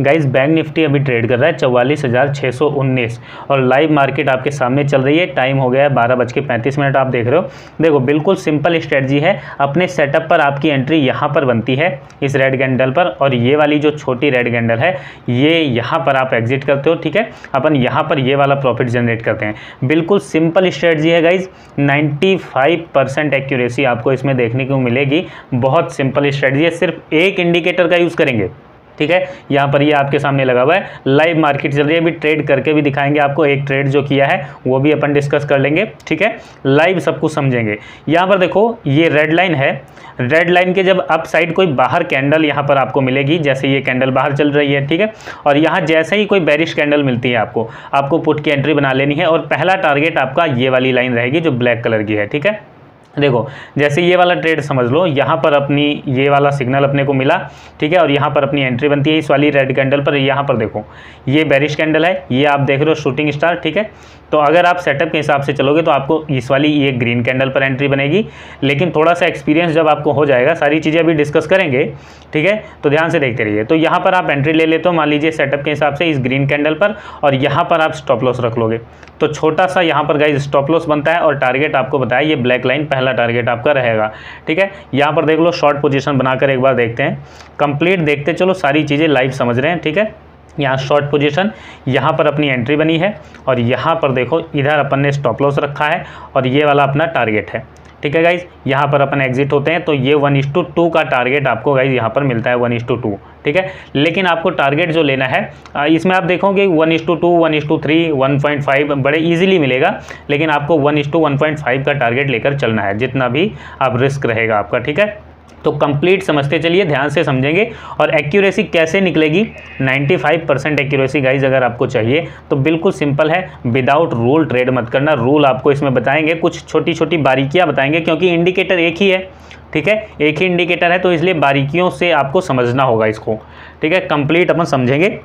Guys bank Nifty अभी trade कर रहा है 44,619 और लाइव मार्केट आपके सामने चल रही है। टाइम हो गया है 12:35 आप देख रहे हो। देखो बिल्कुल सिंपल स्ट्रेटजी है। अपने सेटअप पर आपकी एंट्री यहाँ पर बनती है इस रेड कैंडल पर, और ये वाली जो छोटी रेड कैंडल है ये यहाँ पर आप एग्जिट करते हो। ठीक है, अपन यहाँ पर ये वाला प्रॉफिट जनरेट करते हैं। बिल्कुल सिंपल स्ट्रेटजी है गाइज, 95% एक्यूरेसी आपको इसमें देखने को मिलेगी। बहुत सिंपल स्ट्रेटजी है, सिर्फ एक इंडिकेटर का यूज़ करेंगे। ठीक है, यहाँ पर ये आपके सामने लगा हुआ है, लाइव मार्केट चल रही है। अभी ट्रेड करके भी दिखाएंगे आपको, एक ट्रेड जो किया है वो भी अपन डिस्कस कर लेंगे। ठीक है, लाइव सब कुछ समझेंगे। यहाँ पर देखो ये रेड लाइन है, रेड लाइन के जब अप साइड कोई बाहर कैंडल यहाँ पर आपको मिलेगी, जैसे ये कैंडल बाहर चल रही है। ठीक है, और यहाँ जैसे ही कोई बेरिश कैंडल मिलती है आपको पुट की एंट्री बना लेनी है, और पहला टारगेट आपका ये वाली लाइन रहेगी जो ब्लैक कलर की है। ठीक है, देखो जैसे ये वाला ट्रेड समझ लो, यहाँ पर अपनी ये वाला सिग्नल अपने को मिला। ठीक है, और यहाँ पर अपनी एंट्री बनती है इस वाली रेड कैंडल पर। यहाँ पर देखो ये बेरिश कैंडल है, ये आप देख रहे हो शूटिंग स्टार। ठीक है, तो अगर आप सेटअप के हिसाब से चलोगे तो आपको इस वाली ये ग्रीन कैंडल पर एंट्री बनेगी। लेकिन थोड़ा सा एक्सपीरियंस जब आपको हो जाएगा, सारी चीज़ें अभी डिस्कस करेंगे। ठीक है, तो ध्यान से देखते रहिए। तो यहाँ पर आप एंट्री ले लेते हो, मान लीजिए सेटअप के हिसाब से इस ग्रीन कैंडल पर, और यहाँ पर आप स्टॉप लॉस रख लोगे। तो छोटा सा यहाँ पर गाइस स्टॉप लॉस बनता है, और टारगेट आपको बताया ये ब्लैक लाइन पहला टारगेट आपका रहेगा। ठीक है, यहाँ पर देख लो, शॉर्ट पोजीशन बनाकर एक बार देखते हैं, कंप्लीट देखते चलो, सारी चीज़ें लाइव समझ रहे हैं। ठीक है, यहाँ शॉर्ट पोजीशन, यहाँ पर अपनी एंट्री बनी है, और यहाँ पर देखो इधर अपन ने स्टॉप लॉस रखा है, और ये वाला अपना टारगेट है। ठीक है गाइज, यहाँ पर अपन एग्जिट होते हैं, तो ये 1:2 का टारगेट आपको गाइज यहाँ पर मिलता है, 1:2। ठीक है, लेकिन आपको टारगेट जो लेना है इसमें आप देखोगे 1:2, 1:3, 1.5 बड़े इजीली मिलेगा, लेकिन आपको 1:1.5 का टारगेट लेकर चलना है, जितना भी आप रिस्क रहेगा आपका। ठीक है, तो कंप्लीट समझते चलिए, ध्यान से समझेंगे। और एक्यूरेसी कैसे निकलेगी, 95% एक्यूरेसी गाइज अगर आपको चाहिए तो बिल्कुल सिंपल है, विदाउट रूल ट्रेड मत करना। रूल आपको इसमें बताएंगे, कुछ छोटी छोटी बारीकियां बताएंगे, क्योंकि इंडिकेटर एक ही है। ठीक है, एक ही इंडिकेटर है, तो इसलिए बारीकियों से आपको समझना होगा इसको। ठीक है, कंप्लीट अपन समझेंगे।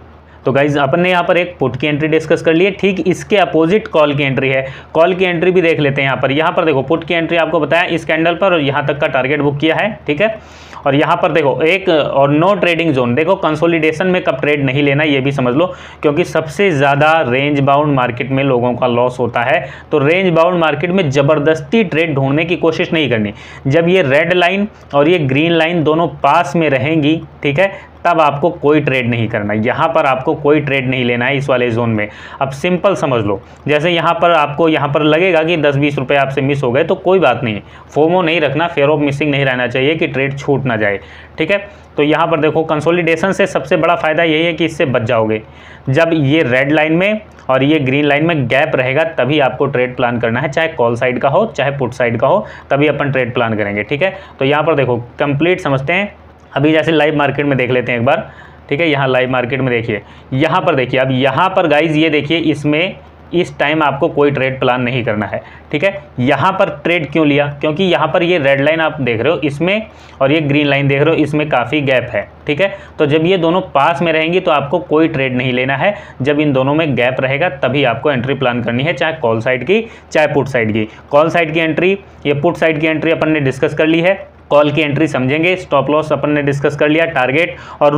तो गाइज अपन ने यहाँ पर एक पुट की एंट्री डिस्कस कर ली है, ठीक इसके अपोजिट कॉल की एंट्री है। कॉल की एंट्री भी देख लेते हैं। यहाँ पर देखो पुट की एंट्री आपको बताया इस कैंडल पर, और यहाँ तक का टारगेट बुक किया है। ठीक है, और यहाँ पर देखो एक और नो ट्रेडिंग जोन। देखो कंसोलिडेशन में कब ट्रेड नहीं लेना ये भी समझ लो, क्योंकि सबसे ज़्यादा रेंज बाउंड मार्केट में लोगों का लॉस होता है। तो रेंज बाउंड मार्केट में ज़बरदस्ती ट्रेड ढूंढने की कोशिश नहीं करनी। जब ये रेड लाइन और ये ग्रीन लाइन दोनों पास में रहेंगी, ठीक है, तब आपको कोई ट्रेड नहीं करना। यहाँ पर आपको कोई ट्रेड नहीं लेना है इस वाले जोन में। अब सिंपल समझ लो, जैसे यहाँ पर आपको यहाँ पर लगेगा कि 10-20 रुपये आपसे मिस हो गए, तो कोई बात नहीं, फोमो नहीं रखना, फेयर ऑफ मिसिंग नहीं रहना चाहिए कि ट्रेड छूट ना जाए। ठीक है, तो यहाँ पर देखो कंसोलिडेशन से सबसे बड़ा फायदा यही है कि इससे बच जाओगे। जब ये रेड लाइन में और ये ग्रीन लाइन में गैप रहेगा तभी आपको ट्रेड प्लान करना है, चाहे कॉल साइड का हो चाहे पुट साइड का हो, तभी अपन ट्रेड प्लान करेंगे। ठीक है, तो यहाँ पर देखो कंप्लीट समझते हैं। अभी जैसे लाइव मार्केट में देख लेते हैं एक बार। ठीक है, यहाँ लाइव मार्केट में देखिए, यहाँ पर देखिए, अब यहाँ पर गाइज ये देखिए, इसमें इस टाइम आपको कोई ट्रेड प्लान नहीं करना है। ठीक है, यहाँ पर ट्रेड क्यों लिया, क्योंकि यहाँ पर ये रेड लाइन आप देख रहे हो इसमें, और ये ग्रीन लाइन देख रहे हो इसमें काफ़ी गैप है। ठीक है, तो जब ये दोनों पास में रहेंगी तो आपको कोई ट्रेड नहीं लेना है। जब इन दोनों में गैप रहेगा तभी आपको एंट्री प्लान करनी है, चाहे कॉल साइड की चाहे पुट साइड की। कॉल साइड की एंट्री, ये पुट साइड की एंट्री अपन ने डिस्कस कर ली है। कॉल की एंट्री समझेंगे, स्टॉप लॉस अपन ने डिस्कस कर लिया, टारगेट और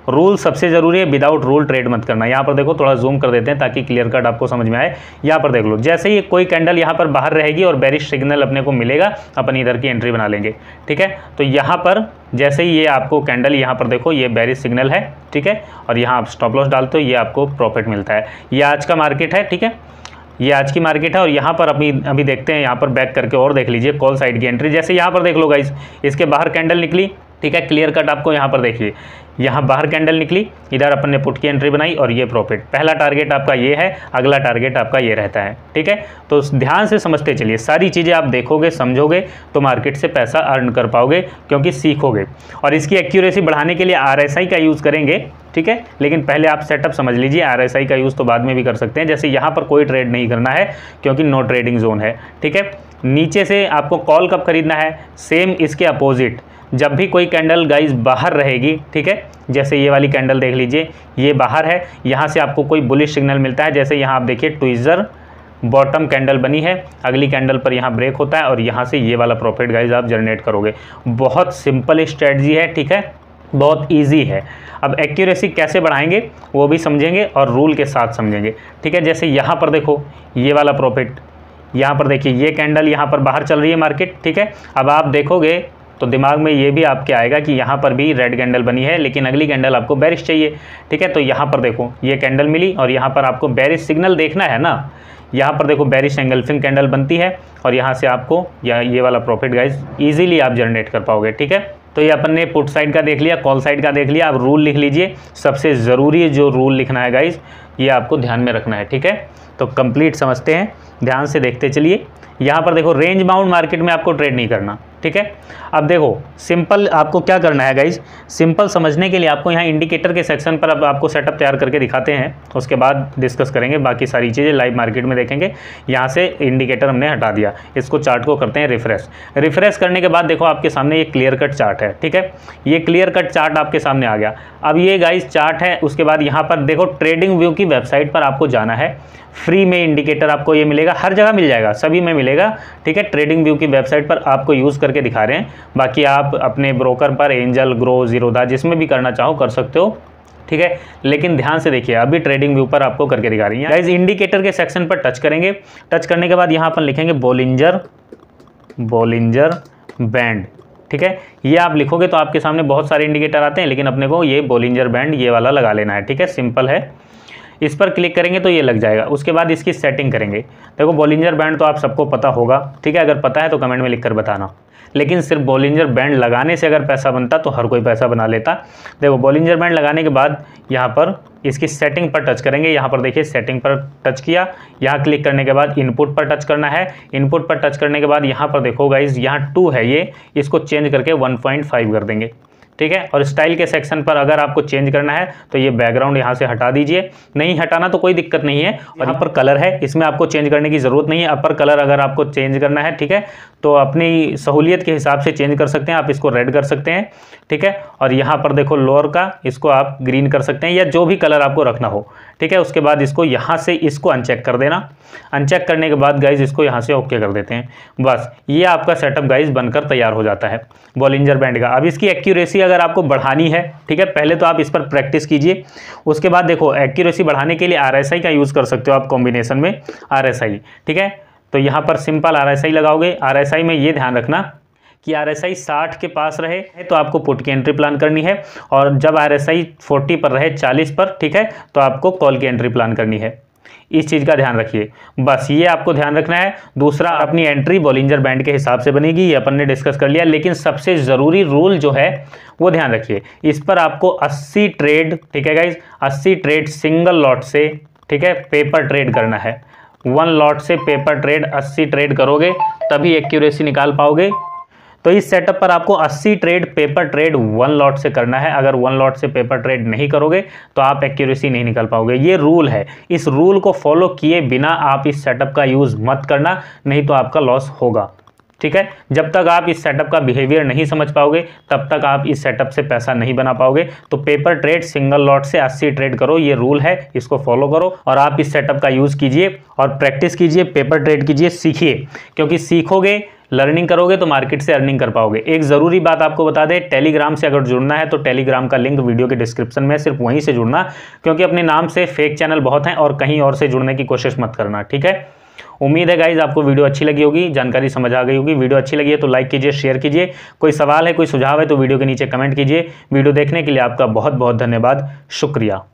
रूल सबसे ज़रूरी है, विदाउट रूल ट्रेड मत करना। यहाँ पर देखो थोड़ा जूम कर देते हैं ताकि क्लियर कट आपको समझ में आए। यहाँ पर देख लो, जैसे ही कोई कैंडल यहाँ पर बाहर रहेगी और बेरिश सिग्नल अपने को मिलेगा, अपन इधर की एंट्री बना लेंगे। ठीक है, तो यहाँ पर जैसे ही ये आपको कैंडल यहाँ पर देखो ये बेरिश सिग्नल है। ठीक है, और यहाँ आप स्टॉप लॉस डालते हो, ये आपको प्रॉफिट मिलता है। ये आज का मार्केट है। ठीक है, ये आज की मार्केट है, और यहाँ पर अभी देखते हैं, यहाँ पर बैक करके और देख लीजिए कॉल साइड की एंट्री। जैसे यहाँ पर देख लो गाइस, इसके बाहर कैंडल निकली। ठीक है, क्लियर कट आपको यहाँ पर देखिए, यहाँ बाहर कैंडल निकली, इधर अपन ने पुट की एंट्री बनाई और ये प्रॉफिट। पहला टारगेट आपका ये है, अगला टारगेट आपका ये रहता है। ठीक है, तो ध्यान से समझते चलिए, सारी चीज़ें आप देखोगे समझोगे तो मार्केट से पैसा अर्न कर पाओगे, क्योंकि सीखोगे। और इसकी एक्यूरेसी बढ़ाने के लिए RSI का यूज़ करेंगे। ठीक है, लेकिन पहले आप सेटअप समझ लीजिए, RSI का यूज़ तो बाद में भी कर सकते हैं। जैसे यहाँ पर कोई ट्रेड नहीं करना है क्योंकि नो ट्रेडिंग जोन है। ठीक है, नीचे से आपको कॉल कब खरीदना है, सेम इसके अपोजिट, जब भी कोई कैंडल गाइज बाहर रहेगी। ठीक है, जैसे ये वाली कैंडल देख लीजिए, ये बाहर है, यहाँ से आपको कोई बुलिश सिग्नल मिलता है। जैसे यहाँ आप देखिए ट्विज़र बॉटम कैंडल बनी है, अगली कैंडल पर यहाँ ब्रेक होता है और यहाँ से ये वाला प्रॉफिट गाइज आप जनरेट करोगे। बहुत सिंपल स्ट्रेटजी है। ठीक है, बहुत इजी है। अब एक्यूरेसी कैसे बढ़ाएंगे वो भी समझेंगे और रूल के साथ समझेंगे, ठीक है। जैसे यहाँ पर देखो ये वाला प्रॉफिट, यहाँ पर देखिए ये कैंडल यहाँ पर बाहर चल रही है मार्केट, ठीक है। अब आप देखोगे तो दिमाग में ये भी आपके आएगा कि यहाँ पर भी रेड कैंडल बनी है, लेकिन अगली कैंडल आपको बेरिश चाहिए, ठीक है। तो यहाँ पर देखो ये कैंडल मिली और यहाँ पर आपको बेरिश सिग्नल देखना है ना। यहाँ पर देखो बेरिश एंगल्फिंग कैंडल बनती है और यहाँ से आपको ये वाला प्रॉफिट गाइज ईजिली आप जनरेट कर पाओगे, ठीक है। तो ये अपन ने पुट साइड का देख लिया, कॉल साइड का देख लिया। अब रूल लिख लीजिए, सबसे ज़रूरी जो रूल लिखना है गाइज ये आपको ध्यान में रखना है, ठीक है। तो कंप्लीट समझते हैं, ध्यान से देखते चलिए। यहाँ पर देखो रेंज बाउंड मार्केट में आपको ट्रेड नहीं करना, ठीक है। अब देखो सिंपल आपको क्या करना है गाइज, सिंपल समझने के लिए आपको यहाँ इंडिकेटर के सेक्शन पर अब आपको सेटअप तैयार करके दिखाते हैं, उसके बाद डिस्कस करेंगे बाकी सारी चीज़ें लाइव मार्केट में देखेंगे। यहाँ से इंडिकेटर हमने हटा दिया, इसको चार्ट को करते हैं रिफ्रेश। रिफ्रेश करने के बाद देखो आपके सामने ये क्लियर कट चार्ट है, ठीक है। ये क्लियर कट चार्ट आपके सामने आ गया। अब ये गाइज चार्ट है, उसके बाद यहाँ पर देखो ट्रेडिंग व्यू की वेबसाइट पर आपको जाना है। फ्री में इंडिकेटर आपको ये मिलेगा, हर जगह मिल जाएगा, सभी में मिलेगा, ठीक है। ट्रेडिंग व्यू की वेबसाइट पर आपको यूज़ करके दिखा रहे हैं, बाकी आप अपने ब्रोकर पर एंजल, ग्रो, जीरोधा जिसमें भी करना चाहो कर सकते हो, ठीक है। लेकिन ध्यान से देखिए अभी ट्रेडिंग व्यू पर आपको करके दिखा रही है गाइस। इंडिकेटर के सेक्शन पर टच करेंगे, टच करने के बाद यहाँ पर लिखेंगे बोलिंजर बैंड, ठीक है। ये आप लिखोगे तो आपके सामने बहुत सारे इंडिकेटर आते हैं, लेकिन अपने को ये बोलिंजर बैंड ये वाला लगा लेना है, ठीक है। सिंपल है, इस पर क्लिक करेंगे तो ये लग जाएगा। उसके बाद इसकी सेटिंग करेंगे। देखो बोलिंजर बैंड तो आप सबको पता होगा, ठीक है। अगर पता है तो कमेंट में लिखकर बताना, लेकिन सिर्फ बोलिंजर बैंड लगाने से अगर पैसा बनता तो हर कोई पैसा बना लेता। देखो बोलिंजर बैंड लगाने के बाद यहाँ पर इसकी सेटिंग पर टच करेंगे। यहाँ पर देखिए सेटिंग पर टच किया, यहाँ क्लिक करने के बाद इनपुट पर टच करना है। इनपुट पर टच करने के बाद यहाँ पर देखो गाइज यहाँ 2 है, ये इसको चेंज करके 1.5 कर देंगे, ठीक है। और स्टाइल के सेक्शन पर अगर आपको चेंज करना है तो ये बैकग्राउंड यहाँ से हटा दीजिए, नहीं हटाना तो कोई दिक्कत नहीं है। और यहाँ पर कलर है, इसमें आपको चेंज करने की ज़रूरत नहीं है। अपर कलर अगर आपको चेंज करना है, ठीक है, तो अपनी सहूलियत के हिसाब से चेंज कर सकते हैं। आप इसको रेड कर सकते हैं, ठीक है। और यहाँ पर देखो लोअर का इसको आप ग्रीन कर सकते हैं या जो भी कलर आपको रखना हो, ठीक है। उसके बाद इसको यहाँ से इसको अनचेक कर देना। अनचेक करने के बाद गाइज इसको यहाँ से ओके कर देते हैं। बस ये आपका सेटअप गाइज बनकर तैयार हो जाता है बोलिंजर बैंड का। अब इसकी एक्यूरेसी अगर आपको बढ़ानी है, ठीक है, पहले तो आप इस पर प्रैक्टिस कीजिए। उसके बाद देखो एक्यूरेसी बढ़ाने के लिए RSI का यूज़ कर सकते हो आप कॉम्बिनेशन में, RSI, ठीक है। तो यहाँ पर सिंपल RSI लगाओगे। RSI में ये ध्यान रखना कि RSI 60 के पास रहे तो आपको पुट की एंट्री प्लान करनी है, और जब RSI 40 पर रहे, 40 पर, ठीक है, तो आपको कॉल की एंट्री प्लान करनी है। इस चीज़ का ध्यान रखिए, बस ये आपको ध्यान रखना है। दूसरा अपनी एंट्री बोलिंजर बैंड के हिसाब से बनेगी, ये अपन ने डिस्कस कर लिया। लेकिन सबसे ज़रूरी रूल जो है वो ध्यान रखिए, इस पर आपको 80 ट्रेड, ठीक है गाइज, 80 ट्रेड सिंगल लॉट से, ठीक है, पेपर ट्रेड करना है। 1 लॉट से पेपर ट्रेड 80 ट्रेड करोगे तभी एक्यूरेसी निकाल पाओगे। तो इस सेटअप पर आपको 80 ट्रेड पेपर ट्रेड 1 लॉट से करना है। अगर 1 लॉट से पेपर ट्रेड नहीं करोगे तो आप एक्यूरेसी नहीं निकाल पाओगे। ये रूल है, इस रूल को फॉलो किए बिना आप इस सेटअप का यूज़ मत करना, नहीं तो आपका लॉस होगा, ठीक है। जब तक आप इस सेटअप का बिहेवियर नहीं समझ पाओगे तब तक आप इस सेटअप से पैसा नहीं बना पाओगे। तो पेपर ट्रेड सिंगल लॉट से 80 ट्रेड करो, ये रूल है, इसको फॉलो करो और आप इस सेटअप का यूज़ कीजिए और प्रैक्टिस कीजिए, पेपर ट्रेड कीजिए, सीखिए। क्योंकि सीखोगे, लर्निंग करोगे तो मार्केट से अर्निंग कर पाओगे। एक ज़रूरी बात आपको बता दें, टेलीग्राम से अगर जुड़ना है तो टेलीग्राम का लिंक वीडियो के डिस्क्रिप्शन में, सिर्फ वहीं से जुड़ना, क्योंकि अपने नाम से फेक चैनल बहुत हैं और कहीं और से जुड़ने की कोशिश मत करना, ठीक है। उम्मीद है गाइज आपको वीडियो अच्छी लगी होगी, जानकारी समझ आ गई होगी। वीडियो अच्छी लगी है तो लाइक कीजिए, शेयर कीजिए। कोई सवाल है, कोई सुझाव है तो वीडियो के नीचे कमेंट कीजिए। वीडियो देखने के लिए आपका बहुत बहुत धन्यवाद, शुक्रिया।